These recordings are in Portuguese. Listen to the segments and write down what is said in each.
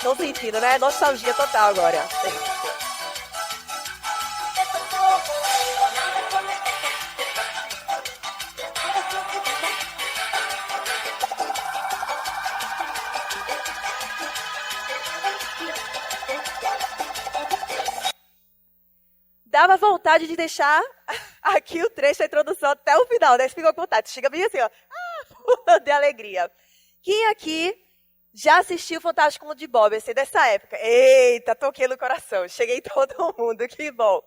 Tô sentindo, né? Nostalgia total agora. Dava vontade de deixar aqui o trecho da introdução até o final, né? Você ficou com vontade. Chega bem assim, ó. De alegria. Quem aqui já assistiu Fantástico Mundo de Bob, assim, dessa época? Eita, toquei no coração. Cheguei todo mundo, que bom.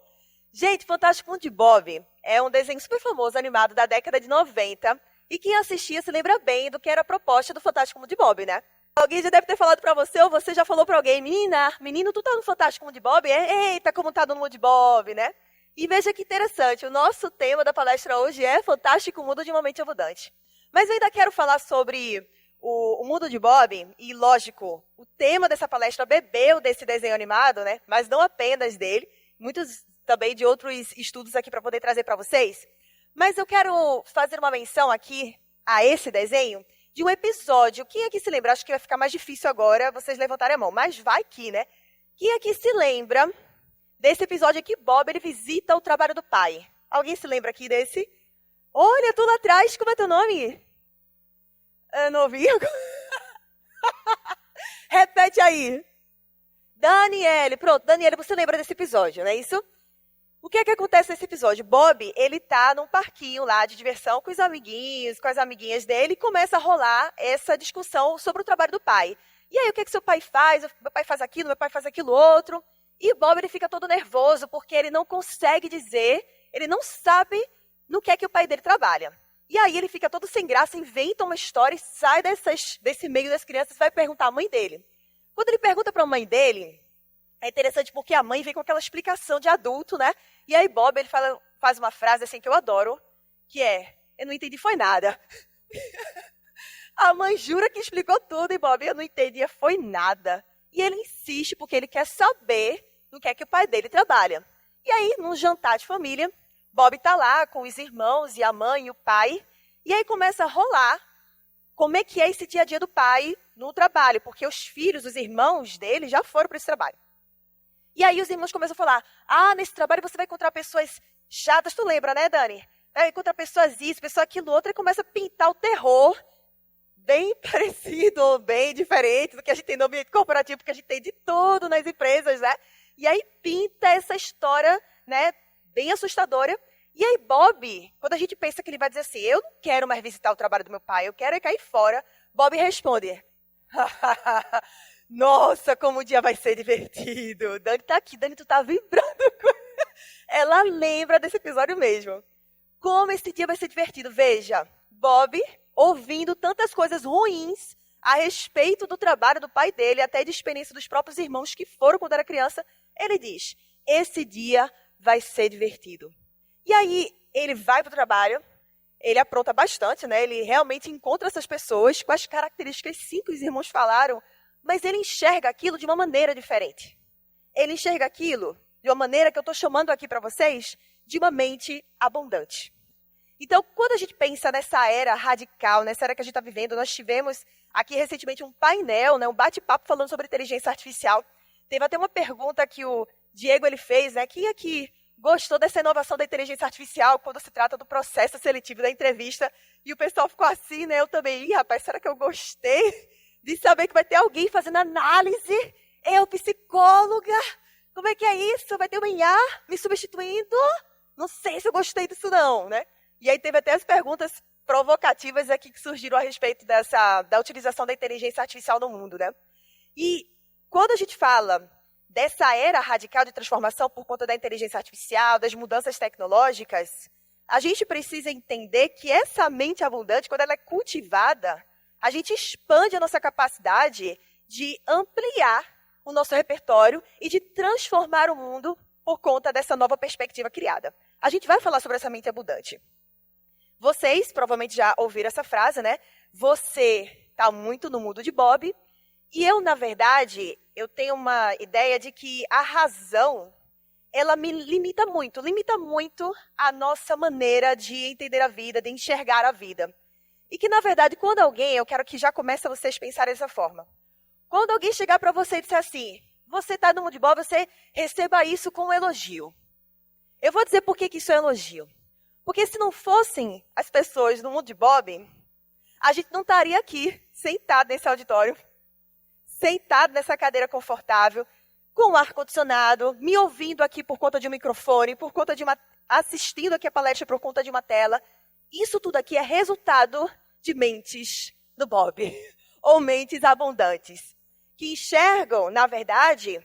Gente, Fantástico Mundo de Bob é um desenho super famoso, animado da década de 90. E quem assistia se lembra bem do que era a proposta do Fantástico Mundo de Bob, né? Alguém já deve ter falado pra você, ou você já falou pra alguém, menino, tu tá no Fantástico Mundo de Bob? Eita, como tá no Mundo de Bob, né? E veja que interessante, o nosso tema da palestra hoje é Fantástico Mundo de uma Mente Abundante. Mas eu ainda quero falar sobre o Mundo de Bob, e lógico, o tema dessa palestra bebeu desse desenho animado, né? Mas não apenas dele, muitos também de outros estudos aqui para poder trazer para vocês. Mas eu quero fazer uma menção aqui a esse desenho, de um episódio. Quem aqui se lembra? Acho que vai ficar mais difícil agora vocês levantarem a mão, mas vai que, né? Quem aqui se lembra desse episódio que Bob ele visita o trabalho do pai? Alguém se lembra aqui desse? Olha, tu lá atrás, como é teu nome? Eu não ouvi? Repete aí. Daniele, pronto, Daniele, você lembra desse episódio, não é isso? O que é que acontece nesse episódio? Bob, ele tá num parquinho lá de diversão com os amiguinhos, com as amiguinhas dele, e começa a rolar essa discussão sobre o trabalho do pai. E aí, o que é que seu pai faz? Meu pai faz aquilo, meu pai faz aquilo outro. E Bob, ele fica todo nervoso, porque ele não consegue dizer, ele não sabe no que é que o pai dele trabalha. E aí, ele fica todo sem graça, inventa uma história e sai desse meio das crianças e vai perguntar à mãe dele. Quando ele pergunta para a mãe dele, é interessante porque a mãe vem com aquela explicação de adulto, né? E aí Bob, ele faz uma frase assim que eu adoro, que é, eu não entendi foi nada. A mãe jura que explicou tudo e Bob, eu não entendi foi nada. E ele insiste porque ele quer saber no que é que o pai dele trabalha. E aí, num jantar de família, Bob está lá com os irmãos e a mãe e o pai. E aí começa a rolar como é que é esse dia a dia do pai no trabalho, porque os filhos, os irmãos dele já foram para esse trabalho. E aí os irmãos começam a falar, nesse trabalho você vai encontrar pessoas chatas, tu lembra, né, Dani? Vai encontrar pessoas isso, pessoa aquilo, outro, e começa a pintar o terror bem parecido, ou bem diferente do que a gente tem no ambiente corporativo, porque a gente tem de tudo nas empresas, né? E aí pinta essa história, né, bem assustadora. E aí Bob, quando a gente pensa que ele vai dizer assim, eu não quero mais visitar o trabalho do meu pai, eu quero é cair fora, Bob responde, nossa, como o dia vai ser divertido. Dani tá aqui, Dani, tu tá vibrando. Ela lembra desse episódio mesmo. Como esse dia vai ser divertido. Veja, Bob ouvindo tantas coisas ruins a respeito do trabalho do pai dele, até de experiência dos próprios irmãos que foram quando era criança, ele diz, esse dia vai ser divertido. E aí, ele vai para o trabalho, ele apronta bastante, né? Ele realmente encontra essas pessoas com as características sim que os irmãos falaram, mas ele enxerga aquilo de uma maneira diferente. Ele enxerga aquilo de uma maneira que eu estou chamando aqui para vocês de uma mente abundante. Então, quando a gente pensa nessa era radical, nessa era que a gente está vivendo, nós tivemos aqui recentemente um painel, né, um bate-papo falando sobre inteligência artificial. Teve até uma pergunta que o Diego ele fez, né? Quem aqui gostou dessa inovação da inteligência artificial quando se trata do processo seletivo da entrevista? E o pessoal ficou assim, né? Eu também, rapaz, será que eu gostei de saber que vai ter alguém fazendo análise? Eu, psicóloga? Como é que é isso? Vai ter uma IA me substituindo? Não sei se eu gostei disso não, né? E aí teve até as perguntas provocativas aqui que surgiram a respeito da utilização da inteligência artificial no mundo, né? E quando a gente fala dessa era radical de transformação por conta da inteligência artificial, das mudanças tecnológicas, a gente precisa entender que essa mente abundante, quando ela é cultivada, a gente expande a nossa capacidade de ampliar o nosso repertório e de transformar o mundo por conta dessa nova perspectiva criada. A gente vai falar sobre essa mente abundante. Vocês provavelmente já ouviram essa frase, né? Você está muito no mundo de Bob. E eu, na verdade, eu tenho uma ideia de que a razão, ela me limita muito a nossa maneira de entender a vida, de enxergar a vida. E que, na verdade, quando alguém, eu quero que já comece a vocês pensarem dessa forma. Quando alguém chegar para você e disser assim, você está no mundo de Bob, você receba isso com um elogio. Eu vou dizer por que isso é elogio. Porque se não fossem as pessoas no mundo de Bob, a gente não estaria aqui, sentado nesse auditório, sentado nessa cadeira confortável, com o ar-condicionado, me ouvindo aqui por conta de um microfone, por conta de assistindo aqui a palestra por conta de uma tela. Isso tudo aqui é resultado de mentes do Bob, ou mentes abundantes, que enxergam, na verdade,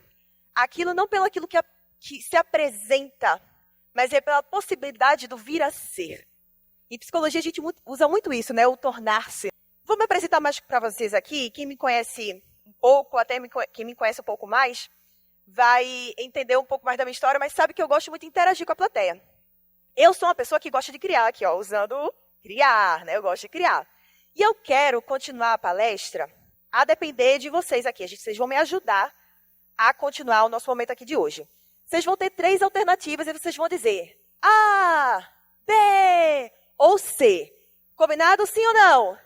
aquilo não pelo aquilo que se apresenta, mas é pela possibilidade do vir a ser. Em psicologia a gente usa muito isso, né? O tornar-se. Vou me apresentar mais para vocês aqui. Quem me conhece um pouco, até quem me conhece um pouco mais, vai entender um pouco mais da minha história, mas sabe que eu gosto muito de interagir com a plateia. Eu sou uma pessoa que gosta de criar aqui, ó, usando criar, né? Eu gosto de criar. E eu quero continuar a palestra a depender de vocês aqui. Vocês vão me ajudar a continuar o nosso momento aqui de hoje. Vocês vão ter 3 alternativas e vocês vão dizer A, B ou C. Combinado, sim ou não?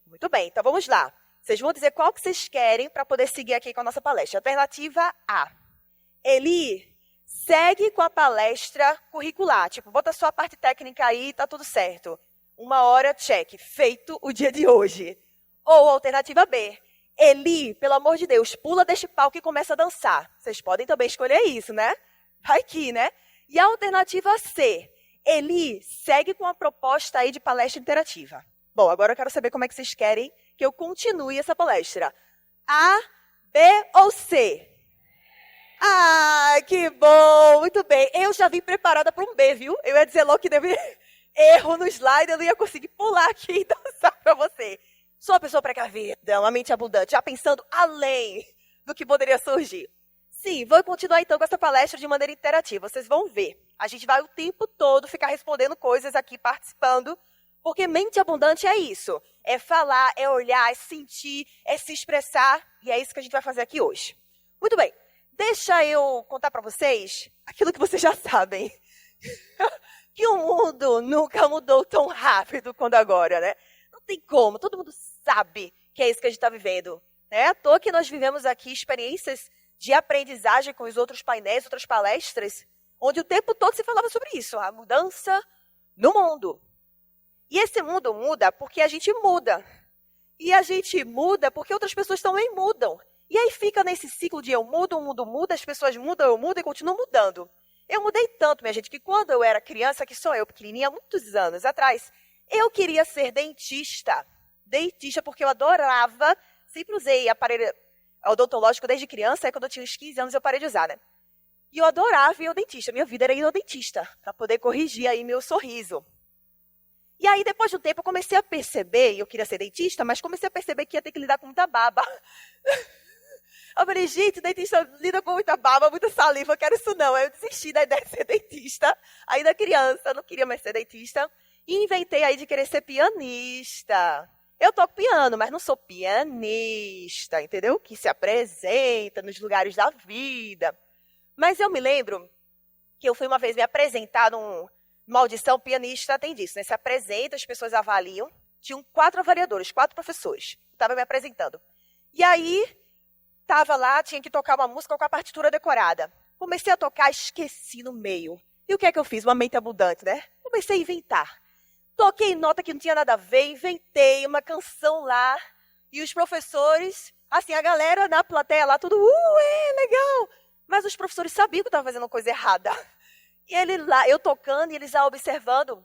Muito bem, então vamos lá. Vocês vão dizer qual que vocês querem para poder seguir aqui com a nossa palestra. Alternativa A. Eli, segue com a palestra curricular. Tipo, bota sua parte técnica aí, tá tudo certo. 1 hora, check. Feito o dia de hoje. Ou alternativa B. Eli, pelo amor de Deus, pula deste palco e começa a dançar. Vocês podem também escolher isso, né? Vai que, né? E a alternativa C. Eli, segue com a proposta aí de palestra interativa. Bom, agora eu quero saber como é que vocês querem que eu continue essa palestra. A, B ou C? Ah, que bom, muito bem. Eu já vim preparada para um B, viu? Eu ia dizer logo que deve erro no slide, eu não ia conseguir pular aqui e dançar para você. Sou uma pessoa precavida, uma mente abundante, já pensando além do que poderia surgir. Sim, vou continuar então com essa palestra de maneira interativa. Vocês vão ver. A gente vai o tempo todo ficar respondendo coisas aqui, participando, porque mente abundante é isso. É falar, é olhar, é sentir, é se expressar, e é isso que a gente vai fazer aqui hoje. Muito bem, deixa eu contar para vocês aquilo que vocês já sabem. Que o mundo nunca mudou tão rápido quanto agora, né? Não tem como, todo mundo sabe que é isso que a gente está vivendo. Não é à toa que nós vivemos aqui experiências de aprendizagem com os outros painéis, outras palestras, onde o tempo todo se falava sobre isso, a mudança no mundo. E esse mundo muda porque a gente muda. E a gente muda porque outras pessoas também mudam. E aí fica nesse ciclo de eu mudo, o mundo muda, as pessoas mudam, eu mudo e continuo mudando. Eu mudei tanto, minha gente, que quando eu era criança, que sou eu pequenininha, há muitos anos atrás, eu queria ser dentista. Dentista porque eu adorava, sempre usei aparelho odontológico desde criança, aí quando eu tinha uns 15 anos eu parei de usar, né? E eu adorava ir ao dentista, minha vida era ir ao dentista, para poder corrigir aí meu sorriso. E aí, depois de um tempo, eu comecei a perceber, e eu queria ser dentista, mas comecei a perceber que ia ter que lidar com muita baba. Eu falei, gente, dentista lida com muita baba, muita saliva, eu quero isso não. Aí eu desisti da ideia de ser dentista, ainda criança, não queria mais ser dentista, e inventei aí de querer ser pianista. Eu toco piano, mas não sou pianista, entendeu? Que se apresenta nos lugares da vida. Mas eu me lembro que eu fui uma vez me apresentar numa audição, pianista tem disso, né? Se apresenta, as pessoas avaliam. Tinham 4 avaliadores, 4 professores. Estava me apresentando. E aí, estava lá, tinha que tocar uma música com a partitura decorada. Comecei a tocar, esqueci no meio. E o que é que eu fiz? Uma mente abundante, né? Comecei a inventar. Toquei nota que não tinha nada a ver, inventei uma canção lá. E os professores, assim, a galera na plateia lá, tudo, legal. Mas os professores sabiam que eu estava fazendo coisa errada. E ele lá, eu tocando e eles lá observando.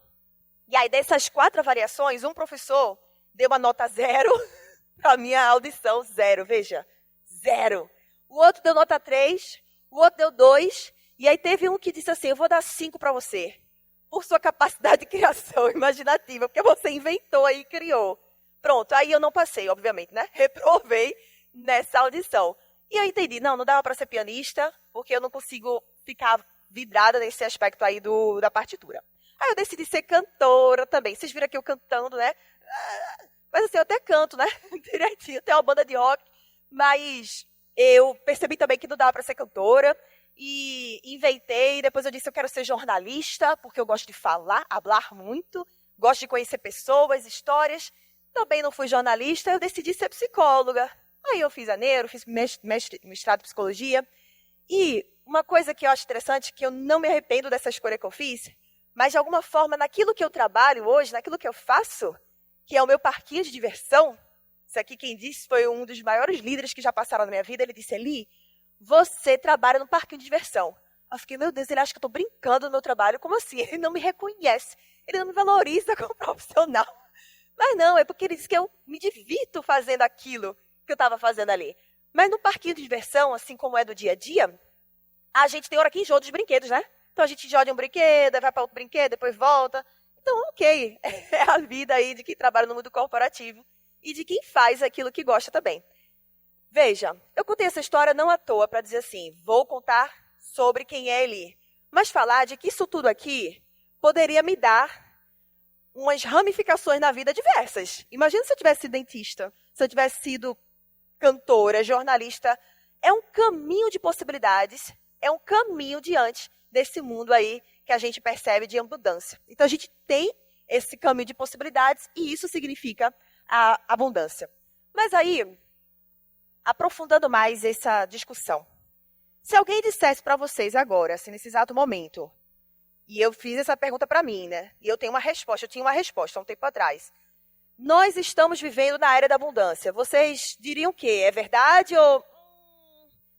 E aí, dessas 4 variações, um professor deu uma nota 0 para a minha audição, 0, veja, 0. O outro deu nota 3, o outro deu 2. E aí teve um que disse assim, eu vou dar 5 para você. Por sua capacidade de criação imaginativa, porque você inventou aí e criou. Pronto, aí eu não passei, obviamente, né? Reprovei nessa audição. E eu entendi, não dava para ser pianista, porque eu não consigo ficar vidrada nesse aspecto aí da partitura. Aí eu decidi ser cantora também. Vocês viram aqui eu cantando, né? Mas assim, eu até canto, né? Direitinho, tem uma banda de rock. Mas eu percebi também que não dava para ser cantora. E inventei, depois eu disse eu quero ser jornalista, porque eu gosto de falar muito, gosto de conhecer pessoas, histórias. Também não fui jornalista, eu decidi ser psicóloga. Aí eu fiz a neuro, fiz mestrado em psicologia. E uma coisa que eu acho interessante, que eu não me arrependo dessa escolha que eu fiz, mas de alguma forma, naquilo que eu trabalho hoje, naquilo que eu faço, que é o meu parquinho de diversão, isso aqui quem disse foi um dos maiores líderes que já passaram na minha vida, ele disse, Eli, você trabalha no parquinho de diversão. Eu fiquei, meu Deus, ele acha que eu estou brincando no meu trabalho, como assim? Ele não me reconhece, ele não me valoriza como profissional. Mas não, é porque ele disse que eu me divirto fazendo aquilo que eu estava fazendo ali. Mas no parquinho de diversão, assim como é do dia a dia, a gente tem hora que enjoa dos brinquedos, né? Então a gente enjoa de um brinquedo, vai para outro brinquedo, depois volta. Então, ok, é a vida aí de quem trabalha no mundo corporativo e de quem faz aquilo que gosta também. Veja, eu contei essa história não à toa para dizer assim, vou contar sobre quem é Eli, mas falar de que isso tudo aqui poderia me dar umas ramificações na vida diversas. Imagina se eu tivesse sido dentista, se eu tivesse sido cantora, jornalista. É um caminho de possibilidades, é um caminho diante desse mundo aí que a gente percebe de abundância. Então, a gente tem esse caminho de possibilidades e isso significa a abundância. Mas aí, aprofundando mais essa discussão, se alguém dissesse para vocês agora, assim, nesse exato momento, e eu fiz essa pergunta para mim, né? E eu tinha uma resposta há um tempo atrás. Nós estamos vivendo na era da abundância. Vocês diriam o quê? É verdade ou...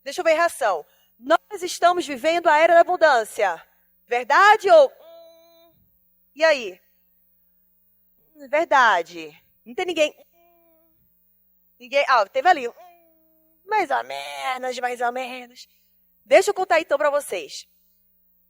Deixa eu ver a reação. Nós estamos vivendo a era da abundância. Verdade ou... E aí? Verdade. Não tem ninguém... Ninguém... Ah, teve ali. Mais ou menos, mais ou menos. Deixa eu contar então para vocês.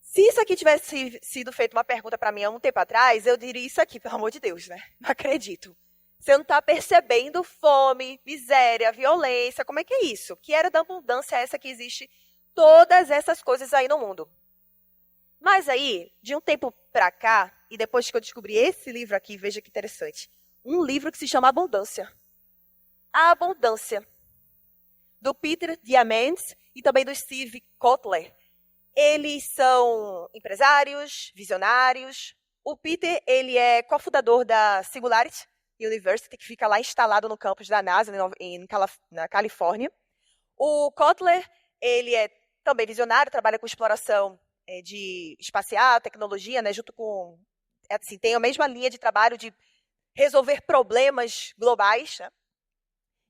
Se isso aqui tivesse sido feito uma pergunta para mim há um tempo atrás, eu diria isso aqui, pelo amor de Deus, né? Não acredito. Você não está percebendo fome, miséria, violência, como é que é isso? Que era da abundância essa que existe todas essas coisas aí no mundo. Mas aí, de um tempo para cá, e depois que eu descobri esse livro aqui, veja que interessante, um livro que se chama Abundância. A Abundância, do Peter Diamandis e também do Steve Kotler. Eles são empresários, visionários. O Peter, ele é cofundador da Singularity University, que fica lá instalado no campus da NASA, na Califórnia. O Kotler, ele é também visionário, trabalha com exploração de espacial, tecnologia, né, junto com... Assim, tem a mesma linha de trabalho de resolver problemas globais. Né?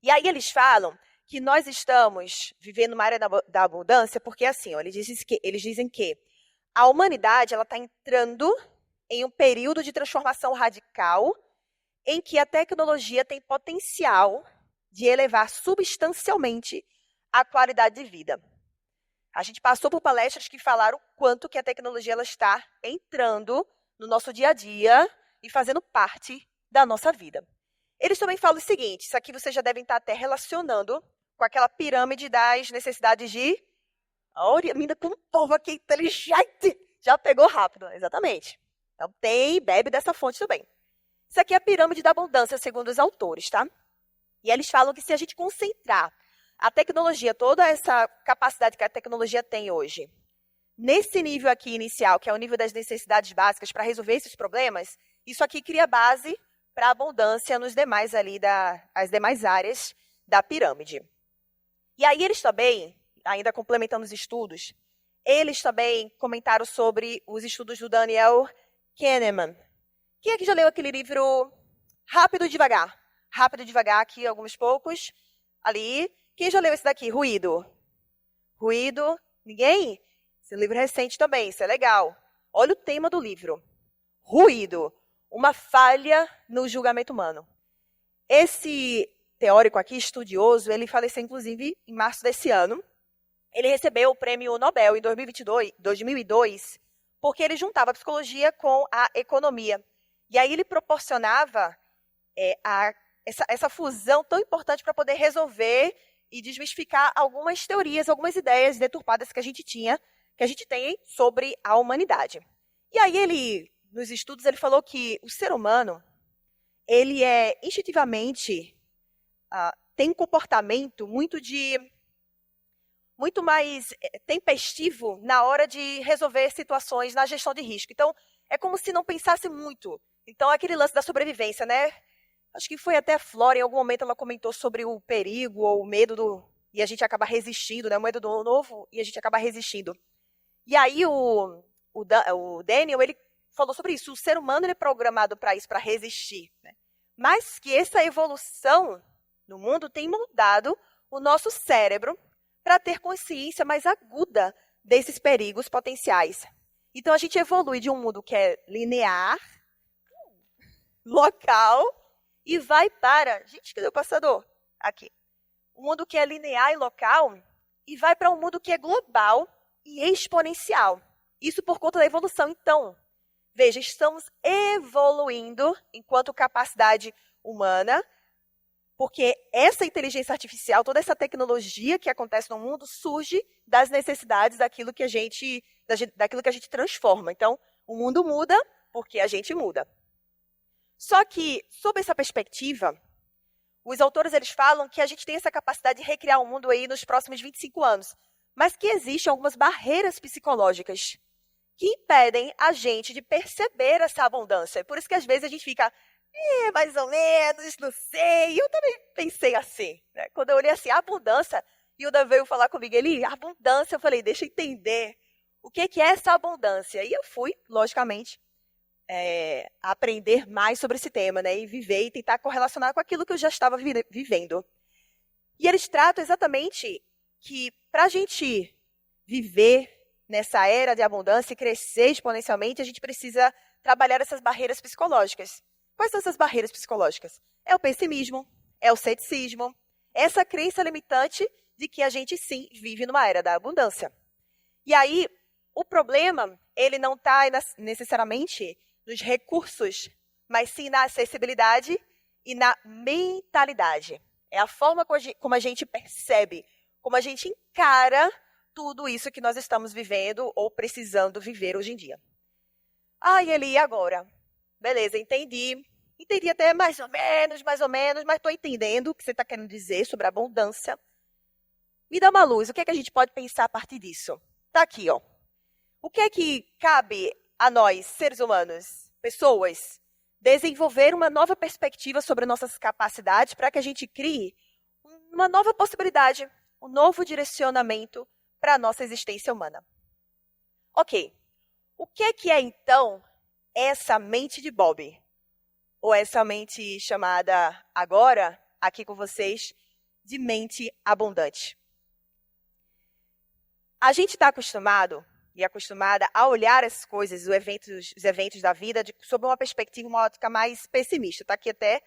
E aí eles falam que nós estamos vivendo uma área da abundância porque, assim, ó, eles dizem que a humanidade está entrando em um período de transformação radical em que a tecnologia tem potencial de elevar substancialmente a qualidade de vida. A gente passou por palestras que falaram o quanto que a tecnologia ela está entrando no nosso dia a dia e fazendo parte da nossa vida. Eles também falam o seguinte, isso aqui vocês já devem estar até relacionando com aquela pirâmide das necessidades de... Olha, menina, como o povo aqui é inteligente! Já pegou rápido, exatamente. Então, bebe dessa fonte também. Isso aqui é a pirâmide da abundância, segundo os autores, tá? E eles falam que se a gente concentrar a tecnologia, toda essa capacidade que a tecnologia tem hoje, nesse nível aqui inicial, que é o nível das necessidades básicas para resolver esses problemas, isso aqui cria base para a abundância nos demais ali, as demais áreas da pirâmide. E aí eles também, ainda complementando os estudos, eles também comentaram sobre os estudos do Daniel Kahneman. Quem é que já leu aquele livro Rápido e Devagar? Rápido e Devagar, aqui alguns poucos. Ali. Quem já leu esse daqui? Ruído. Ruído. Ninguém? Esse livro é recente também, isso é legal. Olha o tema do livro. Ruído. Uma falha no julgamento humano. Esse teórico aqui, estudioso, ele faleceu, inclusive, em março desse ano. Ele recebeu o prêmio Nobel em 2002, porque ele juntava a psicologia com a economia. E aí ele proporcionava essa fusão tão importante para poder resolver e desmistificar algumas teorias, algumas ideias deturpadas que a gente tem sobre a humanidade. E aí nos estudos, ele falou que o ser humano, ele é instintivamente, tem um comportamento muito mais tempestivo na hora de resolver situações na gestão de risco. Então, é como se não pensasse muito. Então, aquele lance da sobrevivência, né? Acho que foi até a Flora, em algum momento ela comentou sobre o perigo ou o medo e a gente acaba resistindo, né? O medo do novo e a gente acaba resistindo. E aí o Daniel, ele falou sobre isso. O ser humano ele é programado para isso, para resistir, né? Mas que essa evolução no mundo tem moldado o nosso cérebro para ter consciência mais aguda desses perigos potenciais. Então, a gente evolui de um mundo que é linear, local, e vai para... Gente, cadê o passador? Aqui. Um mundo que é linear e local, e vai para um mundo que é global e exponencial. Isso por conta da evolução. Então, veja, estamos evoluindo enquanto capacidade humana, porque essa inteligência artificial, toda essa tecnologia que acontece no mundo, surge das necessidades daquilo que a gente transforma. Então, o mundo muda porque a gente muda. Só que, sob essa perspectiva, os autores eles falam que a gente tem essa capacidade de recriar o mundo aí nos próximos 25 anos, mas que existem algumas barreiras psicológicas que impedem a gente de perceber essa abundância. Por isso que às vezes a gente fica, mais ou menos, não sei. Eu também pensei assim, né? Quando eu olhei assim, abundância, e o Da veio falar comigo, abundância, eu falei, deixa eu entender o que é essa abundância. E eu fui, logicamente, aprender mais sobre esse tema, né? E viver e tentar correlacionar com aquilo que eu já estava vivendo. E eles tratam exatamente que para a gente viver nessa era de abundância e crescer exponencialmente, a gente precisa trabalhar essas barreiras psicológicas. Quais são essas barreiras psicológicas? É o pessimismo, é o ceticismo, essa crença limitante de que a gente, sim, vive numa era da abundância. E aí, o problema, ele não está necessariamente nos recursos, mas sim na acessibilidade e na mentalidade. É a forma como a gente percebe, como a gente encara tudo isso que nós estamos vivendo ou precisando viver hoje em dia. Eli, e agora? Beleza, entendi. Entendi até mais ou menos, mas estou entendendo o que você está querendo dizer sobre a abundância. Me dá uma luz, o que é que a gente pode pensar a partir disso? Está aqui, ó. O que é que cabe a nós, seres humanos, pessoas, desenvolver uma nova perspectiva sobre nossas capacidades para que a gente crie uma nova possibilidade, um novo direcionamento para a nossa existência humana? Ok, o que é então essa mente de Bob? Ou essa mente chamada agora, aqui com vocês, de mente abundante? A gente está acostumado e acostumada a olhar as coisas, os eventos da vida, sob uma perspectiva, uma ótica mais pessimista. Está aqui até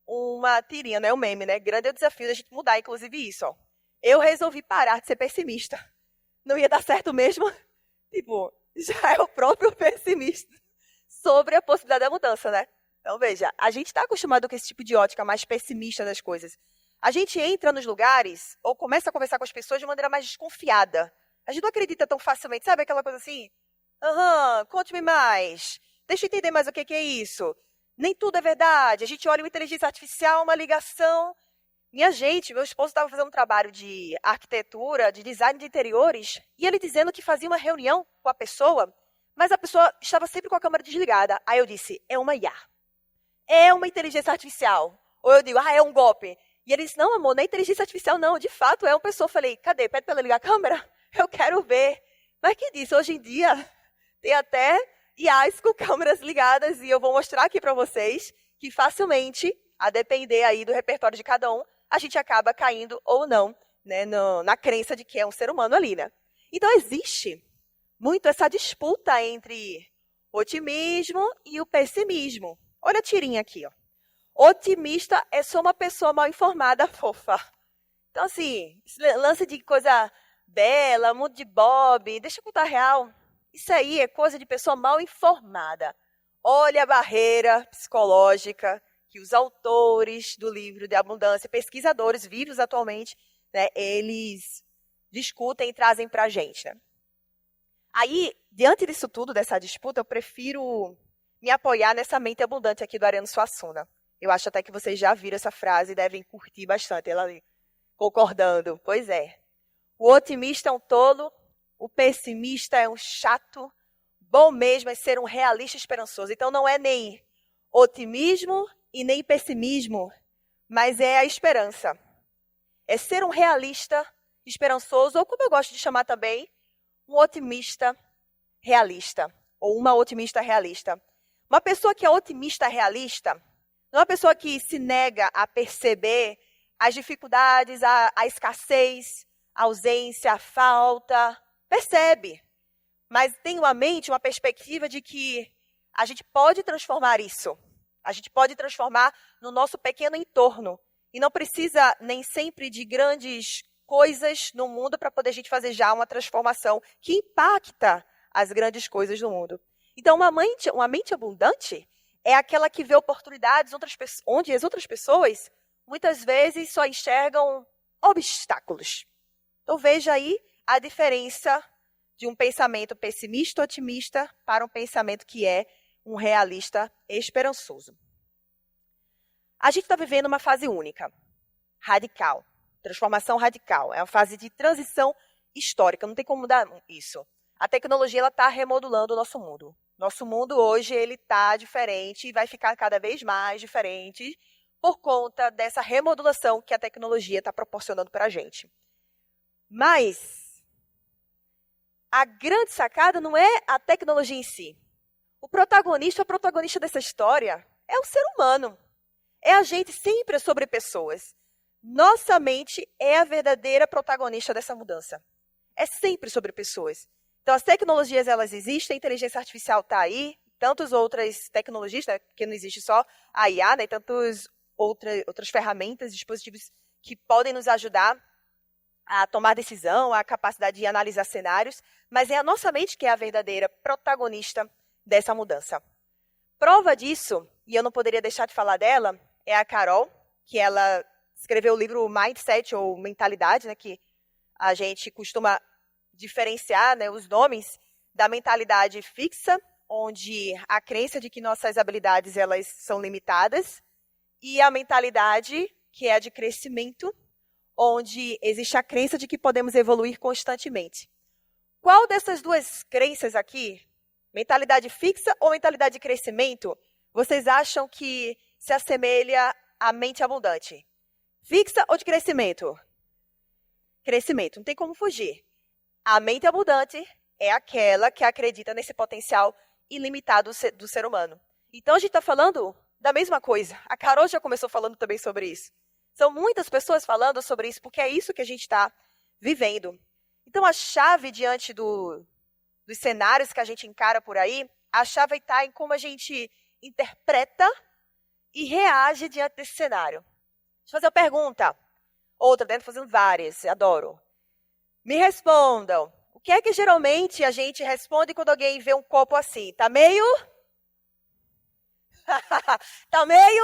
uma tirinha, né? Um meme, né? Grande é o desafio da gente mudar, inclusive, isso. Ó. Eu resolvi parar de ser pessimista. Não ia dar certo mesmo? Tipo, já é o próprio pessimista sobre a possibilidade da mudança, né? Então, veja, a gente está acostumado com esse tipo de ótica mais pessimista das coisas. A gente entra nos lugares ou começa a conversar com as pessoas de maneira mais desconfiada. A gente não acredita tão facilmente, sabe aquela coisa assim? Conte-me mais. Deixa eu entender mais o que é isso. Nem tudo é verdade. A gente olha uma inteligência artificial, uma ligação. Meu esposo estava fazendo um trabalho de arquitetura, de design de interiores, e ele dizendo que fazia uma reunião com a pessoa, mas a pessoa estava sempre com a câmera desligada. Aí eu disse, é uma IA. É uma inteligência artificial. Ou eu digo, é um golpe. E ele disse, não, amor, não é inteligência artificial, não. De fato, é uma pessoa. Eu falei, cadê? Pede para ela ligar a câmera? Eu quero ver. Mas que disse, hoje em dia, tem até IAs com câmeras ligadas, e eu vou mostrar aqui para vocês que facilmente, a depender aí do repertório de cada um, a gente acaba caindo ou não, né, na crença de que é um ser humano ali, né? Então, existe muito essa disputa entre o otimismo e o pessimismo. Olha a tirinha aqui, ó. Otimista é só uma pessoa mal informada, fofa. Então, assim, esse lance de coisa bela, mundo de Bob, deixa eu contar a real. Isso aí é coisa de pessoa mal informada. Olha a barreira psicológica que os autores do livro de abundância, pesquisadores vivos atualmente, né, eles discutem e trazem para a gente. Né? Aí, diante disso tudo, dessa disputa, eu prefiro me apoiar nessa mente abundante aqui do Ariano Suassuna. Eu acho até que vocês já viram essa frase e devem curtir bastante ela ali, concordando. Pois é. O otimista é um tolo, o pessimista é um chato, bom mesmo é ser um realista esperançoso. Então, não é nem otimismo e nem pessimismo, mas é a esperança. É ser um realista esperançoso, ou como eu gosto de chamar também, um otimista realista, ou uma otimista realista. Uma pessoa que é otimista realista, não é uma pessoa que se nega a perceber as dificuldades, a escassez, a ausência, a falta. Percebe, mas tem uma mente, uma perspectiva de que a gente pode transformar isso. A gente pode transformar no nosso pequeno entorno. E não precisa nem sempre de grandes coisas no mundo para poder a gente fazer já uma transformação que impacta as grandes coisas do mundo. Então, uma mente abundante é aquela que vê oportunidades onde as outras pessoas muitas vezes só enxergam obstáculos. Então, veja aí a diferença de um pensamento pessimista, otimista, para um pensamento que é um realista esperançoso. A gente está vivendo uma fase única, radical, transformação radical. É uma fase de transição histórica, não tem como mudar isso. A tecnologia está remodulando o nosso mundo. Nosso mundo hoje ele está diferente e vai ficar cada vez mais diferente por conta dessa remodulação que a tecnologia está proporcionando para a gente. Mas a grande sacada não é a tecnologia em si. O protagonista dessa história é o ser humano. É a gente, sempre sobre pessoas. Nossa mente é a verdadeira protagonista dessa mudança. É sempre sobre pessoas. Então, as tecnologias, elas existem, a inteligência artificial está aí, tantas outras tecnologias, né, porque não existe só a IA, né, tantas outras ferramentas, dispositivos que podem nos ajudar a tomar decisão, a capacidade de analisar cenários, mas é a nossa mente que é a verdadeira protagonista dessa mudança. Prova disso, e eu não poderia deixar de falar dela, é a Carol, que ela escreveu o livro Mindset, ou Mentalidade, né, que a gente costuma diferenciar, né, os nomes da mentalidade fixa, onde a crença de que nossas habilidades elas são limitadas, e a mentalidade que é a de crescimento, onde existe a crença de que podemos evoluir constantemente. Qual dessas duas crenças aqui, mentalidade fixa ou mentalidade de crescimento, vocês acham que se assemelha à mente abundante? Fixa ou de crescimento? Crescimento, não tem como fugir. A mente abundante é aquela que acredita nesse potencial ilimitado do ser humano. Então, a gente está falando da mesma coisa. A Carol já começou falando também sobre isso. São muitas pessoas falando sobre isso, porque é isso que a gente está vivendo. Então, a chave diante dos cenários que a gente encara por aí, a chave está em como a gente interpreta e reage diante desse cenário. Deixa eu fazer uma pergunta. Outra, dentro fazendo várias, adoro. Me respondam. O que é que geralmente a gente responde quando alguém vê um copo assim? Tá meio? Tá meio?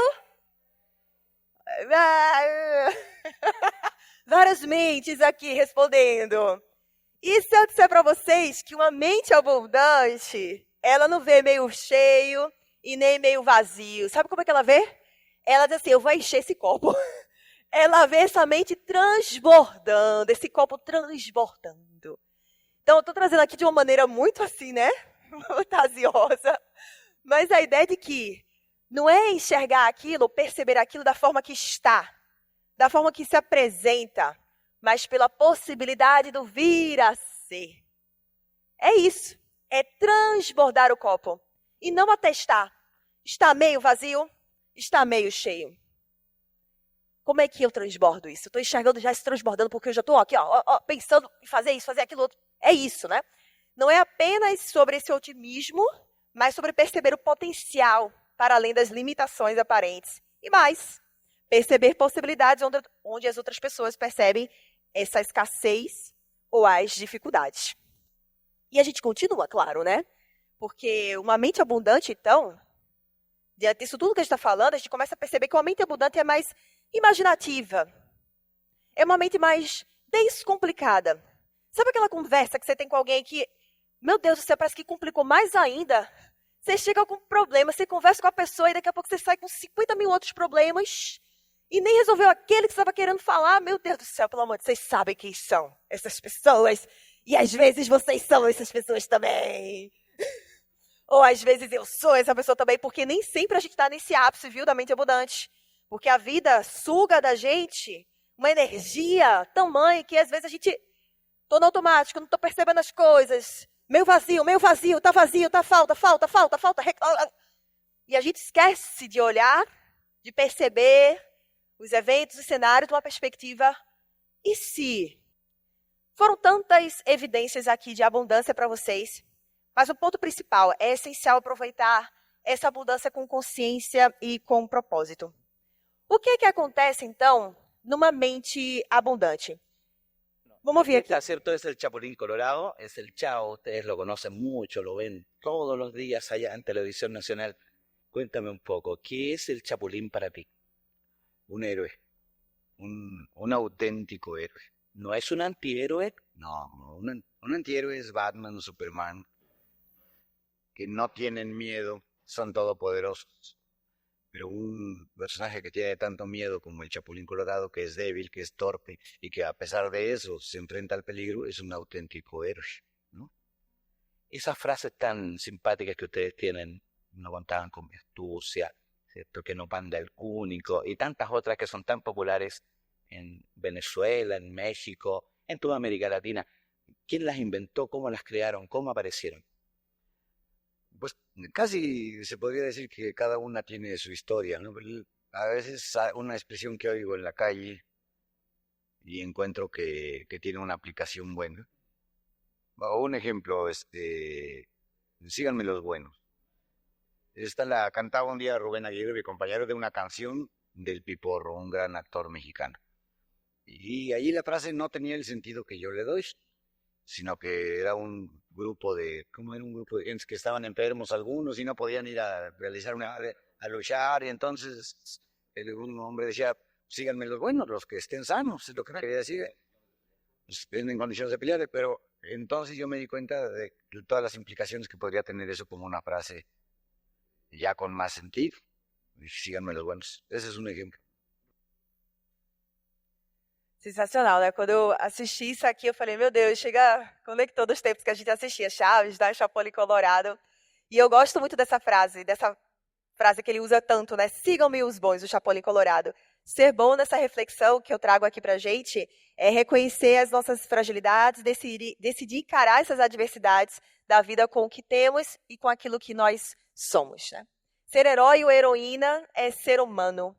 Várias mentes aqui respondendo. E se eu disser para vocês que uma mente abundante, ela não vê meio cheio e nem meio vazio. Sabe como é que ela vê? Ela diz assim, eu vou encher esse copo. Ela vê essa mente transbordando, esse copo transbordando. Então, eu estou trazendo aqui de uma maneira muito assim, né? Fantasiosa. Mas a ideia de que não é enxergar aquilo, perceber aquilo da forma que está, da forma que se apresenta, mas pela possibilidade do vir a ser. É isso. É transbordar o copo. E não atestar. Está meio vazio? Está meio cheio. Como é que eu transbordo isso? Eu estou enxergando já se transbordando, porque eu já estou aqui, pensando em fazer isso, fazer aquilo outro. É isso, né? Não é apenas sobre esse otimismo, mas sobre perceber o potencial para além das limitações aparentes. E mais, perceber possibilidades onde as outras pessoas percebem essa escassez ou as dificuldades. E a gente continua, claro, né? Porque uma mente abundante, então, diante disso tudo que a gente está falando, a gente começa a perceber que uma mente abundante é mais imaginativa. É uma mente mais descomplicada. Sabe aquela conversa que você tem com alguém que, meu Deus do céu, parece que complicou mais ainda? Você chega com um problema, você conversa com a pessoa e daqui a pouco você sai com 50 mil outros problemas e nem resolveu aquele que você estava querendo falar. Meu Deus do céu, pelo amor de Deus, vocês sabem quem são essas pessoas. E às vezes vocês são essas pessoas também. Ou às vezes eu sou essa pessoa também, porque nem sempre a gente está nesse ápice, viu, da mente abundante. Porque a vida suga da gente uma energia tamanha que às vezes a gente... Tô no automático, não tô percebendo as coisas. Meio vazio, tá falta. E a gente esquece de olhar, de perceber os eventos, os cenários de uma perspectiva. E se? Foram tantas evidências aqui de abundância para vocês, mas o ponto principal é essencial aproveitar essa abundância com consciência e com propósito. O que é que acontece, então, numa mente abundante? Vamos ver aquí. Cierto, es el Chapulín Colorado, es el Chao, ustedes lo conocen mucho, lo ven todos los días allá en Televisión Nacional. Cuéntame un poco, ¿qué es el Chapulín para ti? Un héroe, un auténtico héroe. ¿No es un antihéroe? No, un antihéroe es Batman o Superman, que no tienen miedo, son todopoderosos. Pero un personaje que tiene tanto miedo como el Chapulín Colorado, que es débil, que es torpe, y que a pesar de eso se enfrenta al peligro, es un auténtico héroe, ¿no? Esas frases tan simpáticas que ustedes tienen, no contaban con mi astucia, ¿cierto? Que no panda el cúnico, y tantas otras que son tan populares en Venezuela, en México, en toda América Latina. ¿Quién las inventó? ¿Cómo las crearon? ¿Cómo aparecieron? Pues casi se podría decir que cada una tiene su historia, ¿no? A veces una expresión que oigo en la calle y encuentro que tiene una aplicación buena. O un ejemplo, síganme los buenos. Esta la cantaba un día Rubén Aguirre, mi compañero, de una canción del Piporro, un gran actor mexicano. Y allí la frase no tenía el sentido que yo le doy, sino que era un grupo de, ¿cómo era? Un grupo de gente que estaban enfermos algunos y no podían ir a realizar a luchar, y entonces un hombre decía, síganme los buenos, los que estén sanos, es lo que quería decir, estén en condiciones de pelear, pero entonces yo me di cuenta de todas las implicaciones que podría tener eso como una frase ya con más sentido. Síganme los buenos, ese es un ejemplo. Sensacional, né? Quando eu assisti isso aqui, eu falei, meu Deus, conectou dos tempos que a gente assistia Chaves, da Chapolin Colorado. E eu gosto muito dessa frase que ele usa tanto, né? Sigam-me os bons, o Chapolin Colorado. Ser bom nessa reflexão que eu trago aqui pra gente é reconhecer as nossas fragilidades, decidir encarar essas adversidades da vida com o que temos e com aquilo que nós somos, né? Ser herói ou heroína é ser humano.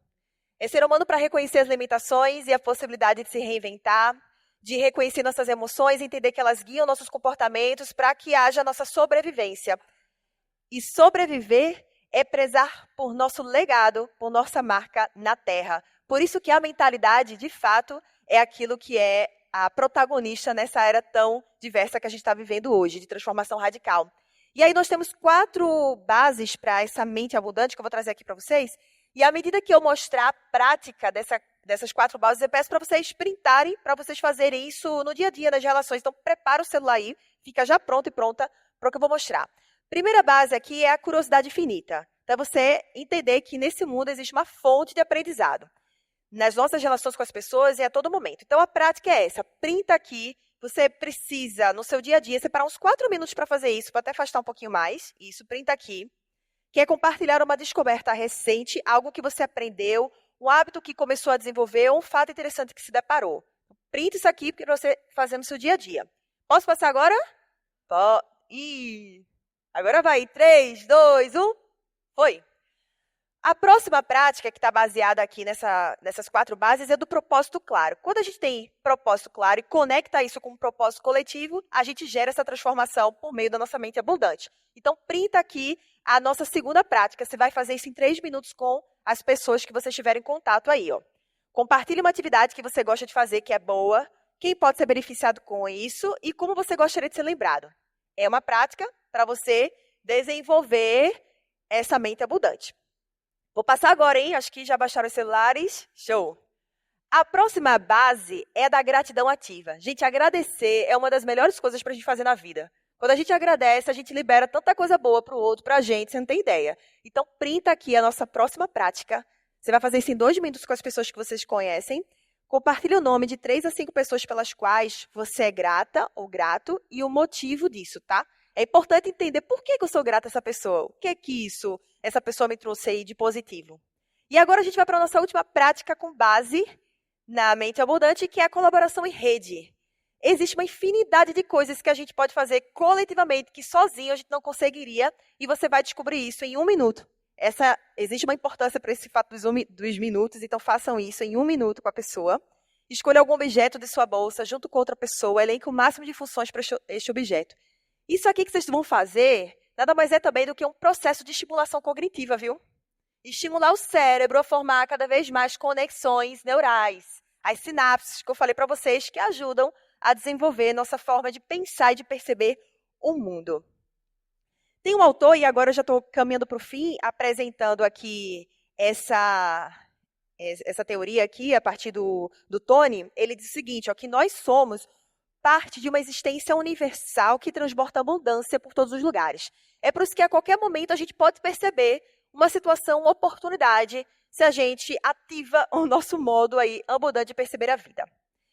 É ser humano para reconhecer as limitações e a possibilidade de se reinventar, de reconhecer nossas emoções, entender que elas guiam nossos comportamentos para que haja nossa sobrevivência. E sobreviver é prezar por nosso legado, por nossa marca na Terra. Por isso que a mentalidade, de fato, é aquilo que é a protagonista nessa era tão diversa que a gente está vivendo hoje, de transformação radical. E aí nós temos 4 bases para essa mente abundante que eu vou trazer aqui para vocês. E à medida que eu mostrar a prática dessas 4 bases, eu peço para vocês printarem, para vocês fazerem isso no dia a dia, nas relações. Então, prepara o celular aí, fica já pronto e pronta para o que eu vou mostrar. Primeira base aqui é a curiosidade infinita. Então, você entender que nesse mundo existe uma fonte de aprendizado. Nas nossas relações com as pessoas e a todo momento. Então, a prática é essa. Printa aqui. Você precisa, no seu dia a dia, separar uns 4 minutos para fazer isso, para até afastar um pouquinho mais. Isso, printa aqui. Que é compartilhar uma descoberta recente, algo que você aprendeu, um hábito que começou a desenvolver, ou um fato interessante que se deparou. Print isso aqui para você fazer no seu dia a dia. Posso passar agora? Agora vai. 3, 2, 1. Foi. A próxima prática, que está baseada aqui nessas 4 bases, é do propósito claro. Quando a gente tem propósito claro e conecta isso com um propósito coletivo, a gente gera essa transformação por meio da nossa mente abundante. Então, printa aqui a nossa segunda prática. Você vai fazer isso em 3 minutos com as pessoas que você estiver em contato aí, ó. Compartilhe uma atividade que você gosta de fazer, que é boa, quem pode ser beneficiado com isso e como você gostaria de ser lembrado. É uma prática para você desenvolver essa mente abundante. Vou passar agora, hein? Acho que já baixaram os celulares. Show! A próxima base é da gratidão ativa. Gente, agradecer é uma das melhores coisas para a gente fazer na vida. Quando a gente agradece, a gente libera tanta coisa boa para o outro, para a gente, você não tem ideia. Então, printa aqui a nossa próxima prática. Você vai fazer isso em 2 minutos com as pessoas que vocês conhecem. Compartilhe o nome de 3 a 5 pessoas pelas quais você é grata ou grato e o motivo disso, tá? É importante entender por que eu sou grata a essa pessoa. O que é que essa pessoa me trouxe aí de positivo. E agora a gente vai para a nossa última prática com base na mente abundante, que é a colaboração em rede. Existe uma infinidade de coisas que a gente pode fazer coletivamente, que sozinho a gente não conseguiria, e você vai descobrir isso em 1 minuto. Existe uma importância para esse fato dos minutos, então façam isso em 1 minuto com a pessoa. Escolha algum objeto de sua bolsa junto com outra pessoa, elenque o máximo de funções para este objeto. Isso aqui que vocês vão fazer, nada mais é também do que um processo de estimulação cognitiva, viu? Estimular o cérebro a formar cada vez mais conexões neurais, as sinapses que eu falei para vocês, que ajudam a desenvolver nossa forma de pensar e de perceber o mundo. Tem um autor, e agora eu já estou caminhando para o fim, apresentando aqui essa teoria aqui, a partir do Tony. Ele diz o seguinte, ó, que nós somos parte de uma existência universal que transborda abundância por todos os lugares. É por isso que a qualquer momento a gente pode perceber uma situação, uma oportunidade, se a gente ativa o nosso modo aí abundante de perceber a vida.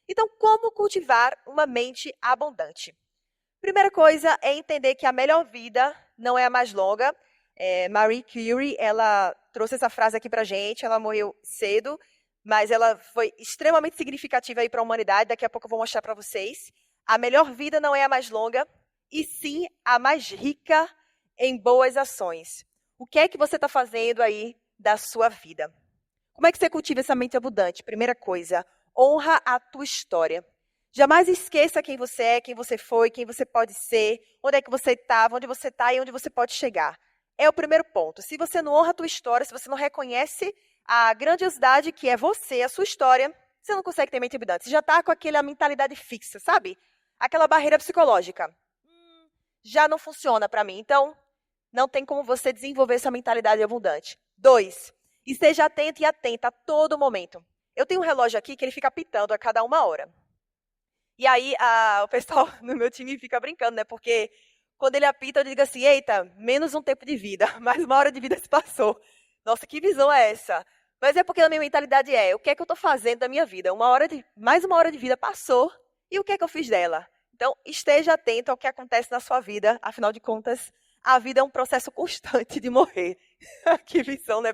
Então, como cultivar uma mente abundante? Primeira coisa é entender que a melhor vida não é a mais longa. Marie Curie, ela trouxe essa frase aqui para a gente, ela morreu cedo, mas ela foi extremamente significativa aí para a humanidade, daqui a pouco eu vou mostrar para vocês. A melhor vida não é a mais longa, e sim a mais rica em boas ações. O que é que você está fazendo aí da sua vida? Como é que você cultiva essa mente abundante? Primeira coisa, honra a tua história. Jamais esqueça quem você é, quem você foi, quem você pode ser, onde é que você estava, onde você está e onde você pode chegar. É o primeiro ponto. Se você não honra a tua história, se você não reconhece a grandiosidade que é você, a sua história, você não consegue ter mente abundante. Você já está com aquela mentalidade fixa, sabe? Aquela barreira psicológica. Já não funciona para mim. Então, não tem como você desenvolver essa mentalidade abundante. 2, esteja atento e atenta a todo momento. Eu tenho um relógio aqui que ele fica apitando a cada 1 hora. E aí, o pessoal no meu time fica brincando, né? Porque quando ele apita, eu digo assim, eita, menos um tempo de vida, mais 1 hora de vida se passou. Nossa, que visão é essa? Mas é porque a minha mentalidade o que é que eu estou fazendo da minha vida? Mais 1 hora de vida passou, e o que é que eu fiz dela? Então, esteja atento ao que acontece na sua vida, afinal de contas, a vida é um processo constante de morrer. Que visão, né?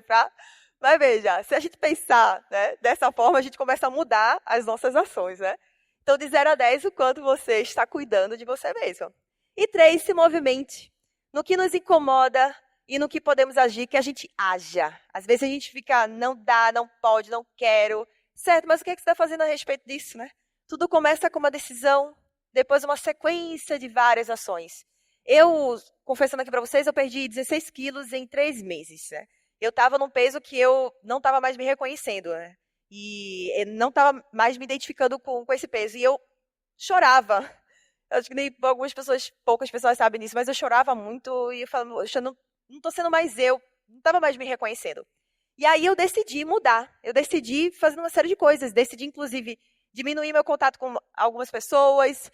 Mas veja, se a gente pensar, né, dessa forma, a gente começa a mudar as nossas ações, né? Então, de 0 a 10, o quanto você está cuidando de você mesmo. E 3, se movimente. No que nos incomoda e no que podemos agir, que a gente haja. Às vezes a gente fica, não dá, não pode, não quero. Certo, mas o que é que você está fazendo a respeito disso, né? Tudo começa com uma decisão, depois uma sequência de várias ações. Eu, confessando aqui para vocês, eu perdi 16 quilos em 3 meses, né? Eu estava num peso que eu não estava mais me reconhecendo, né? E eu não estava mais me identificando com esse peso. E eu chorava. Eu acho que nem poucas pessoas sabem disso, mas eu chorava muito e eu falava, poxa, não estou sendo mais eu, não estava mais me reconhecendo. E aí eu decidi mudar. Eu decidi fazer uma série de coisas. Decidi, inclusive, diminuir meu contato com algumas pessoas,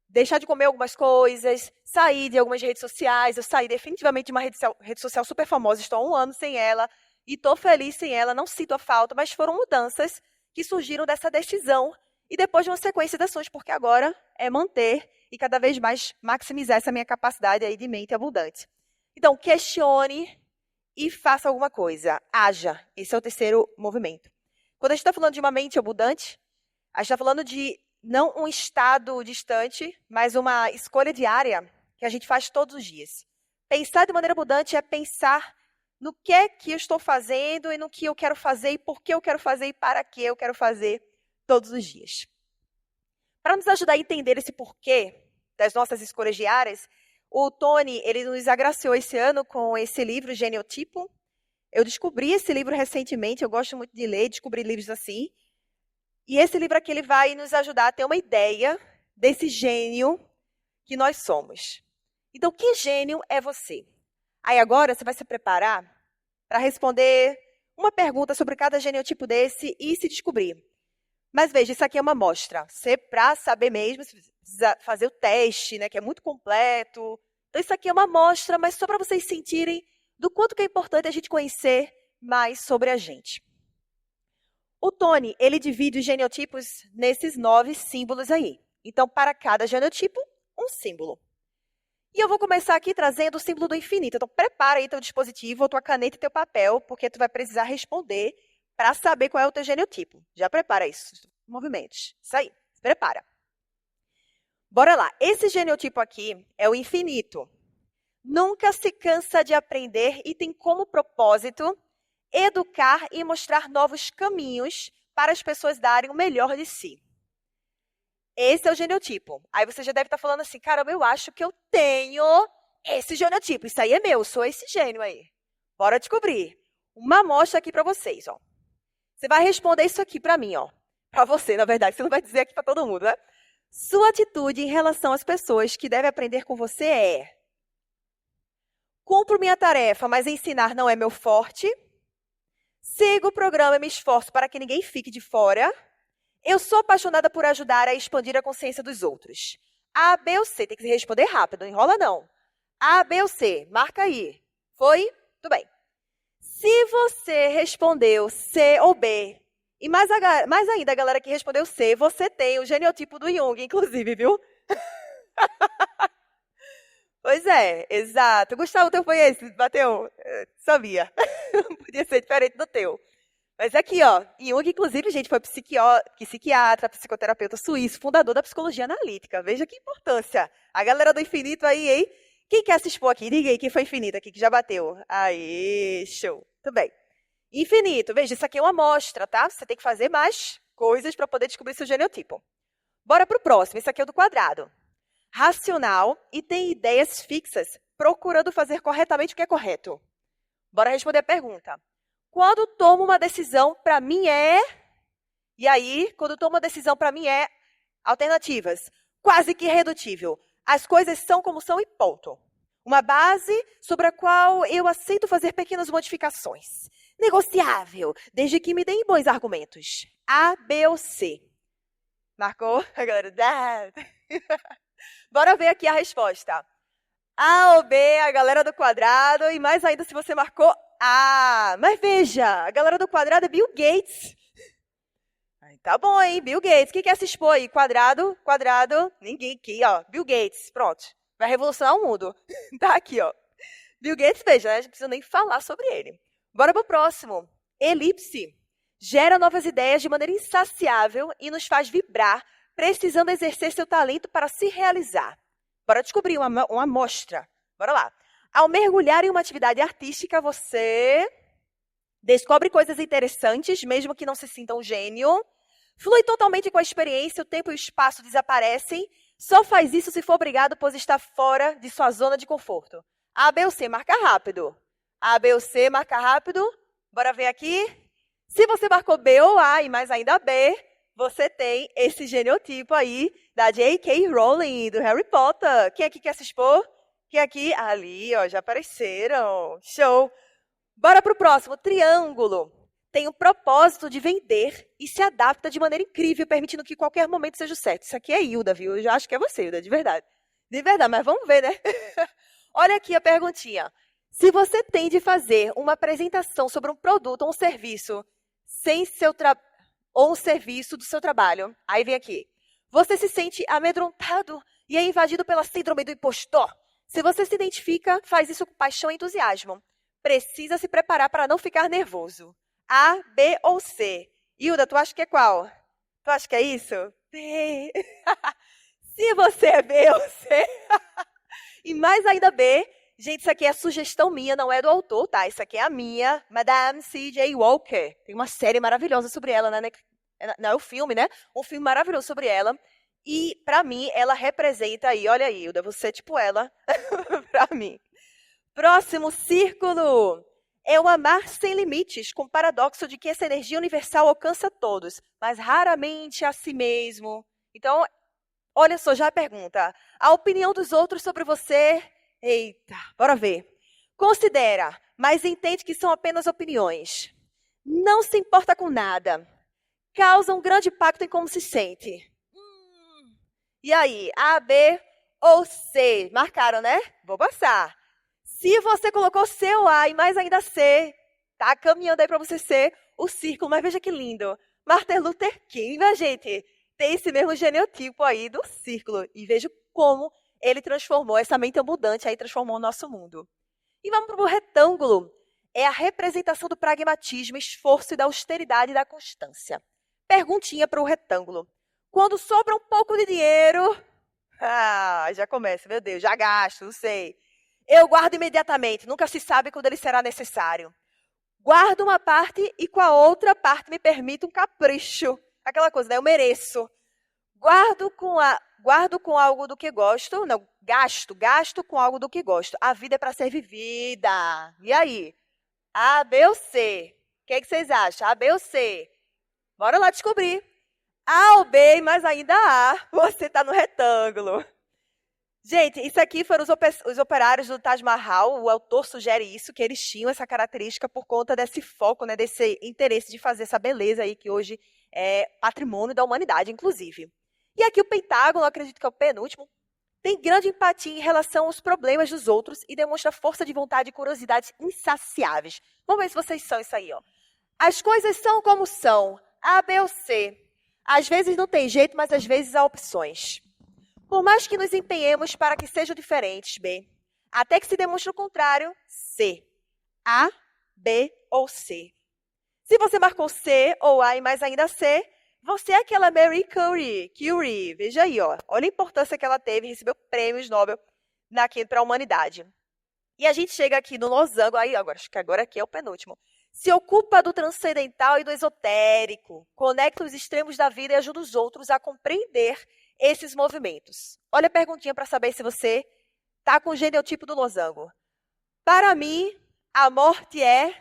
deixar de comer algumas coisas, sair de algumas redes sociais. Eu saí definitivamente de uma rede social super famosa, estou há 1 ano sem ela, e estou feliz sem ela, não sinto a falta, mas foram mudanças que surgiram dessa decisão e depois de uma sequência de ações, porque agora é manter e cada vez mais maximizar essa minha capacidade aí de mente abundante. Então, questione e faça alguma coisa. Haja. Esse é o 3º movimento. Quando a gente está falando de uma mente abundante, a gente está falando de não um estado distante, mas uma escolha diária que a gente faz todos os dias. Pensar de maneira abundante é pensar no que é que eu estou fazendo e no que eu quero fazer e por que eu quero fazer e para que eu quero fazer todos os dias. Para nos ajudar a entender esse porquê das nossas escolhas diárias, o Tony, ele nos agraciou esse ano com esse livro, Geniotipo. Eu descobri esse livro recentemente, eu gosto muito de ler, descobrir livros assim. E esse livro aqui ele vai nos ajudar a ter uma ideia desse gênio que nós somos. Então, que gênio é você? Aí agora você vai se preparar para responder uma pergunta sobre cada geniotipo desse e se descobrir. Mas veja, isso aqui é uma amostra. Você, para saber mesmo, você precisa fazer o teste, né, que é muito completo. Então, isso aqui é uma amostra, mas só para vocês sentirem do quanto que é importante a gente conhecer mais sobre a gente. O Tony, ele divide os genotipos nesses 9 símbolos aí. Então, para cada genotipo, um símbolo. E eu vou começar aqui trazendo o símbolo do infinito. Então, prepara aí teu dispositivo, tua caneta e teu papel, porque tu vai precisar responder para saber qual é o teu genotipo. Já prepara isso. Movimentos. Isso aí. Se prepara. Bora lá. Esse genotipo aqui é o infinito. Nunca se cansa de aprender e tem como propósito educar e mostrar novos caminhos para as pessoas darem o melhor de si. Esse é o genotipo. Aí você já deve estar falando assim, caramba, eu acho que eu tenho esse genotipo. Isso aí é meu, sou esse gênio aí. Bora descobrir. Uma amostra aqui para vocês, ó. Você vai responder isso aqui para mim, ó. Para você, na verdade, você não vai dizer aqui para todo mundo, né? Sua atitude em relação às pessoas que devem aprender com você é: cumpro minha tarefa, mas ensinar não é meu forte. Sigo o programa e me esforço para que ninguém fique de fora. Eu sou apaixonada por ajudar a expandir a consciência dos outros. A, B ou C. Tem que se responder rápido, não enrola não. A, B ou C. Marca aí. Foi? Tudo bem. Se você respondeu C ou B, e mais ainda a galera que respondeu C, você tem o genotipo do Jung, inclusive, viu? Pois é, exato. Gustavo, o teu foi esse? Bateu? Sabia. Podia ser diferente do teu. Mas aqui, ó, Jung, inclusive, gente, foi psiquiatra, psicoterapeuta suíço, fundador da psicologia analítica. Veja que importância. A galera do infinito aí, hein? Quem quer se expor aqui? Diga aí quem foi infinito aqui, que já bateu. Aí, show. Tudo bem. Infinito, veja, isso aqui é uma amostra, tá? Você tem que fazer mais coisas para poder descobrir seu genotipo. Bora pro próximo. Esse aqui é o do quadrado. Racional e tem ideias fixas, procurando fazer corretamente o que é correto. Bora responder a pergunta. Quando tomo uma decisão, para mim é... E aí, quando tomo uma decisão, para mim é... Alternativas. Quase que irredutível. As coisas são como são e ponto. Uma base sobre a qual eu aceito fazer pequenas modificações. Negociável, desde que me deem bons argumentos. A, B ou C. Marcou? A galera... Bora ver aqui a resposta. A ou B, a galera do quadrado, e mais ainda se você marcou A. Mas veja, a galera do quadrado é Bill Gates. Tá bom, hein? Bill Gates. Quem quer se expor aí? Quadrado, ninguém aqui, ó. Bill Gates, pronto. Vai revolucionar o mundo. Tá aqui, ó. Bill Gates, veja, né? A gente não precisa nem falar sobre ele. Bora pro próximo. Elipse. Gera novas ideias de maneira insaciável e nos faz vibrar, precisando exercer seu talento para se realizar. Bora descobrir uma amostra. Bora lá. Ao mergulhar em uma atividade artística, você descobre coisas interessantes, mesmo que não se sinta um gênio. Flui totalmente com a experiência, o tempo e o espaço desaparecem. Só faz isso se for obrigado, pois está fora de sua zona de conforto. A, B ou C, marca rápido. A, B ou C, marca rápido. Bora ver aqui. Se você marcou B ou A, e mais ainda B, você tem esse genotipo aí da J.K. Rowling, do Harry Potter. Quem aqui quer se expor? Quem aqui? Ali, ó, já apareceram. Show! Bora pro próximo. Triângulo. Tem o propósito de vender e se adapta de maneira incrível, permitindo que qualquer momento seja o certo. Isso aqui é Hilda, viu? Eu já acho que é você, Hilda, de verdade. De verdade, mas vamos ver, né? Olha aqui a perguntinha. Se você tem de fazer uma apresentação sobre um produto ou um serviço ou um serviço do seu trabalho, aí vem aqui. Você se sente amedrontado e é invadido pela síndrome do impostor. Se você se identifica, faz isso com paixão e entusiasmo. Precisa se preparar para não ficar nervoso. A, B ou C? Hilda, tu acha que é qual? Tu acha que é isso? B. Se você é B ou C. E mais ainda B. Gente, isso aqui é sugestão minha, não é do autor, tá? Isso aqui é a minha, Madame C.J. Walker. Tem uma série maravilhosa sobre ela, né? Não é o filme, né? Um filme maravilhoso sobre ela. E, pra mim, ela representa aí, olha aí, Hilda, você é tipo ela, pra mim. Próximo círculo. É o amar sem limites, com o paradoxo de que essa energia universal alcança todos, mas raramente a si mesmo. Então, olha só, já a pergunta. A opinião dos outros sobre você... Eita, bora ver. Considera, mas entende que são apenas opiniões. Não se importa com nada. Causa um grande impacto em como se sente. E aí, A, B ou C? Marcaram, né? Vou passar. Se você colocou C ou A e mais ainda C, tá caminhando aí para você ser o círculo, mas veja que lindo. Martin Luther King, né, gente? Tem esse mesmo genotipo aí do círculo. E veja como Ele transformou, essa mente abundante aí transformou o nosso mundo. E vamos para o retângulo. É a representação do pragmatismo, esforço e da austeridade e da constância. Perguntinha para o retângulo. Quando sobra um pouco de dinheiro... já começa, meu Deus, já gasto, não sei. Eu guardo imediatamente, nunca se sabe quando ele será necessário. Guardo uma parte e com a outra parte me permito um capricho. Aquela coisa, né? Eu mereço. Guardo com algo do que gosto. Não, gasto com algo do que gosto. A vida é para ser vivida. E aí? A, B ou C? O que é que vocês acham? A, B ou C? Bora lá descobrir. A ou B, mas ainda A. Você está no retângulo. Gente, isso aqui foram os operários do Taj Mahal. O autor sugere isso, que eles tinham essa característica por conta desse foco, né, desse interesse de fazer essa beleza aí, que hoje é patrimônio da humanidade, inclusive. E aqui o Pentágono, acredito que é o penúltimo, tem grande empatia em relação aos problemas dos outros e demonstra força de vontade e curiosidades insaciáveis. Vamos ver se vocês são isso aí, ó. As coisas são como são. A, B ou C. Às vezes não tem jeito, mas às vezes há opções. Por mais que nos empenhemos para que sejam diferentes, B. Até que se demonstre o contrário, C. A, B ou C. Se você marcou C ou A e mais ainda C, você é aquela Marie Curie. Veja aí, ó. Olha a importância que ela teve, recebeu prêmios Nobel para a humanidade. E a gente chega aqui no losango, aí, acho que agora aqui é o penúltimo. Se ocupa do transcendental e do esotérico, conecta os extremos da vida e ajuda os outros a compreender esses movimentos. Olha a perguntinha para saber se você está com o genotipo do losango. Para mim, a morte é...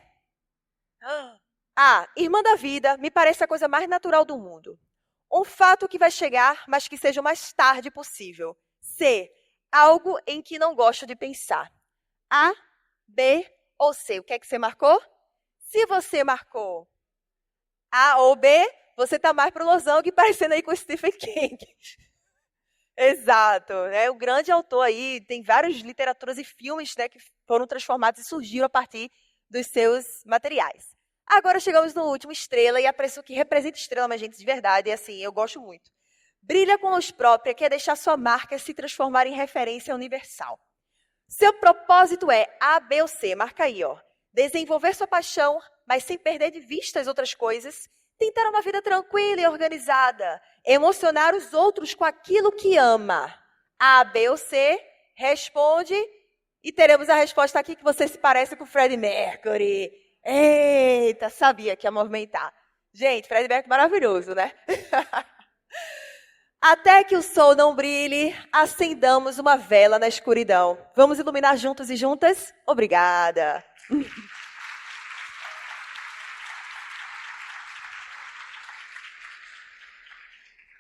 A, irmã da vida, me parece a coisa mais natural do mundo. Um fato que vai chegar, mas que seja o mais tarde possível. C, algo em que não gosto de pensar. A, B ou C? O que é que você marcou? Se você marcou A ou B, você está mais para o losango e parecendo aí com o Stephen King. Exato. É um grande autor aí, tem várias literaturas e filmes, né, que foram transformados e surgiram a partir dos seus materiais. Agora chegamos no último, estrela, e a pessoa que representa estrela, mas gente, de verdade, é assim, eu gosto muito. Brilha com luz própria, quer deixar sua marca se transformar em referência universal. Seu propósito é A, B ou C, marca aí, ó. Desenvolver sua paixão, mas sem perder de vista as outras coisas. Tentar uma vida tranquila e organizada. Emocionar os outros com aquilo que ama. A, B ou C, responde. E teremos a resposta aqui que você se parece com o Freddie Mercury. Eita, sabia que ia movimentar. Gente, Freddie Mercury maravilhoso, né? Até que o sol não brilhe, acendamos uma vela na escuridão. Vamos iluminar juntos e juntas? Obrigada.